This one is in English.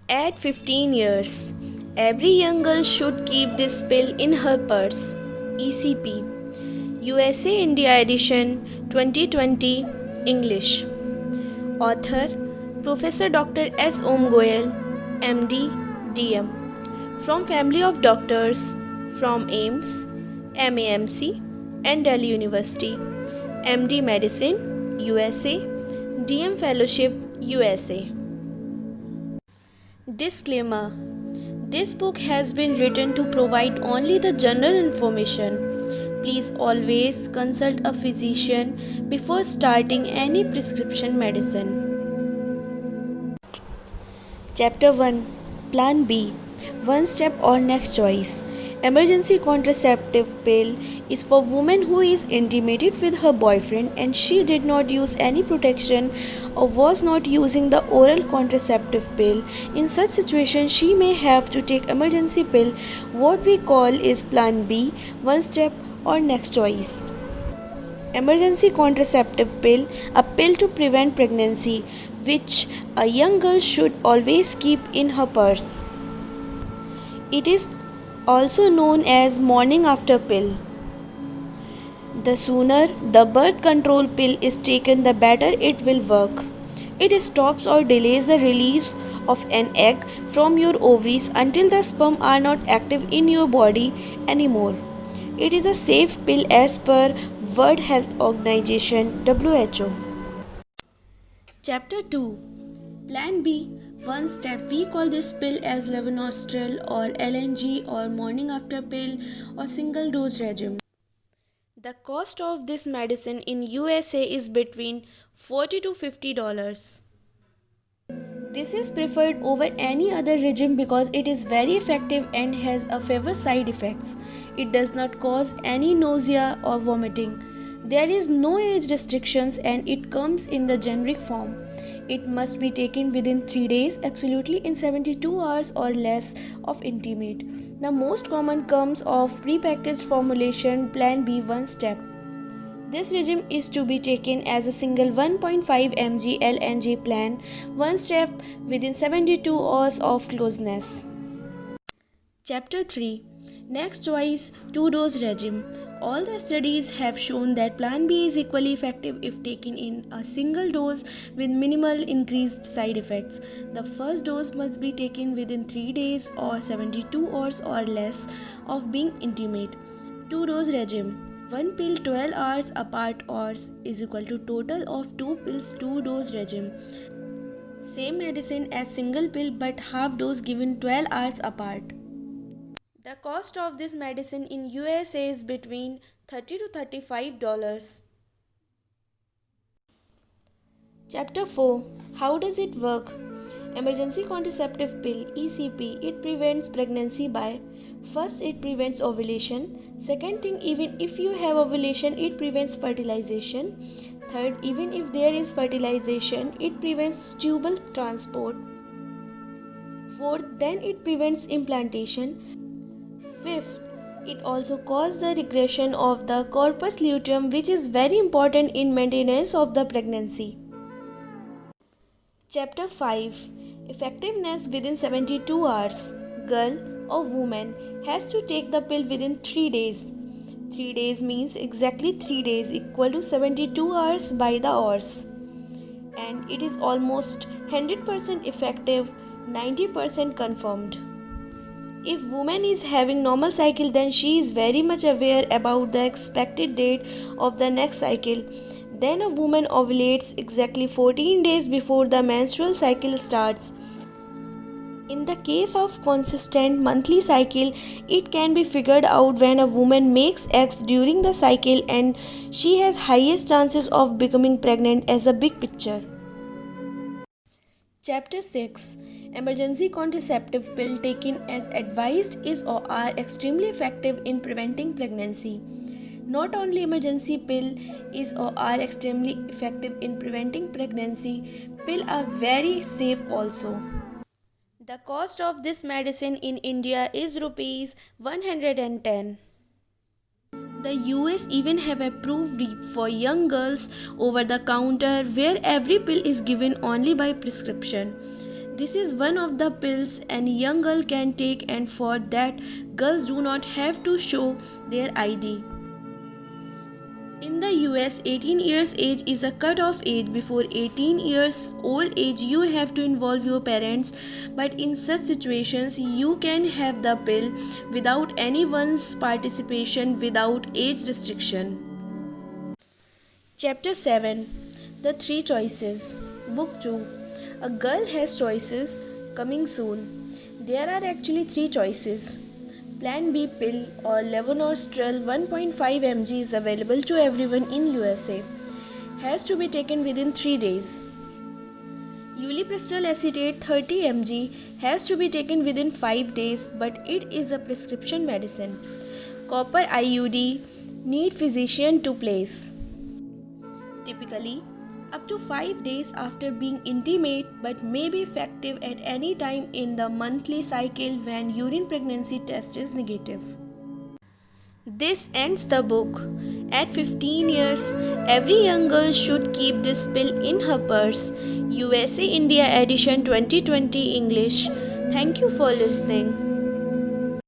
At 15 years, every young girl should keep this pill in her purse. ECP USA India Edition 2020 English. Author Professor Dr. S. Om Goyal, MD, DM. From family of doctors from AIMS, MAMC, and Delhi University. MD Medicine, USA. DM Fellowship, USA. Disclaimer: this book has been written to provide only the general information. Please always consult a physician before starting any prescription medicine. Chapter 1: Plan B, One Step or Next Choice. Emergency contraceptive pill is for women who is intimated with her boyfriend and she did not use any protection or was not using the oral contraceptive pill. In such situation, she may have to take emergency pill. What we call is Plan B, One Step or Next Choice. Emergency contraceptive pill, a pill to prevent pregnancy, which a young girl should always keep in her purse. It is also known as morning after pill. The sooner the birth control pill is taken, the better it will work. It stops or delays the release of an egg from your ovaries until the sperm are not active in your body anymore. It is a safe pill as per World Health Organization (WHO). Chapter 2: Plan B, One Step. We call this pill as levonorgestrel or LNG or morning after pill or single dose regime. The cost of this medicine in USA is between $40 to $50. This is preferred over any other regime because it is very effective and has a fewer side effects. It does not cause any nausea or vomiting. There is no age restrictions and it comes in the generic form. It must be taken within 3 days, absolutely in 72 hours or less of intimate. The most common comes of prepackaged formulation Plan B One Step. This regime is to be taken as a single 1.5 mg LNG plan, one step within 72 hours of closeness. Chapter 3: Next Choice, Two-Dose Regime. All the studies have shown that Plan B is equally effective if taken in a single dose with minimal increased side effects. The first dose must be taken within 3 days or 72 hours or less of being intimate. Two-dose regime. One pill 12 hours apart hours is equal to total of 2 pills 2-dose regime. Same medicine as single pill but half dose given 12 hours apart. The cost of this medicine in USA is between $30 to $35. Chapter 4: How does it work? Emergency contraceptive pill ECP. It prevents pregnancy by: first, it prevents ovulation. Second thing, even if you have ovulation, it prevents fertilization. Third, even if there is fertilization, it prevents tubal transport. Fourth, then it prevents implantation. Fifth, it also causes the regression of the corpus luteum, which is very important in maintenance of the pregnancy. Chapter 5: Effectiveness within 72 hours. Girl or woman has to take the pill within 3 days. 3 days means exactly 3 days equal to 72 hours by the hours. And it is almost 100% effective, 90% confirmed. If woman is having normal cycle, then she is very much aware about the expected date of the next cycle. Then a woman ovulates exactly 14 days before the menstrual cycle starts. In the case of consistent monthly cycle, it can be figured out when a woman makes eggs during the cycle and she has highest chances of becoming pregnant as a big picture. Chapter 6: Emergency contraceptive pill taken as advised is or are extremely effective in preventing pregnancy. Not only emergency pill is or are extremely effective in preventing pregnancy, pill are very safe also. The cost of this medicine in India is rupees 110. The US even have approved it for young girls over the counter where every pill is given only by prescription. This is one of the pills any young girl can take, and for that, girls do not have to show their ID. In the US, 18 years age is a cut-off age. Before 18 years old age, you have to involve your parents, but in such situations, you can have the pill without anyone's participation, without age restriction. Chapter 7. The Three Choices. Book 2. A Girl Has Choices, coming soon. There are actually three choices. Plan B pill or levonorgestrel 1.5 mg is available to everyone in USA. Has to be taken within 3 days. Ulipristal acetate 30 mg has to be taken within 5 days, but it is a prescription medicine. Copper IUD need physician to place. Typically, up to 5 days after being intimate, but may be effective at any time in the monthly cycle when urine pregnancy test is negative. This ends the book. At 15 years, every young girl should keep this pill in her purse. USA India Edition 2020 English. Thank you for listening.